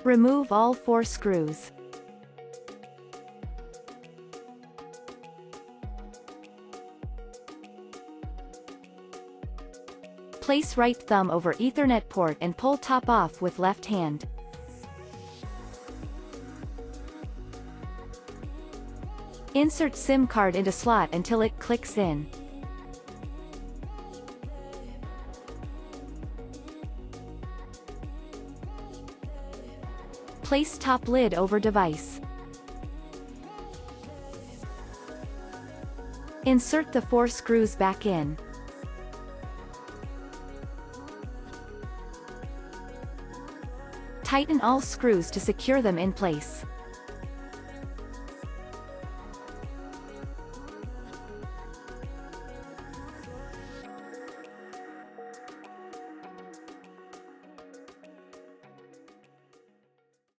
Remove all 4 screws. Place right thumb over Ethernet port and pull top off with left hand. Insert SIM card into slot until it clicks in. Place top lid over device. Insert the 4 screws back in. Tighten all screws to secure them in place.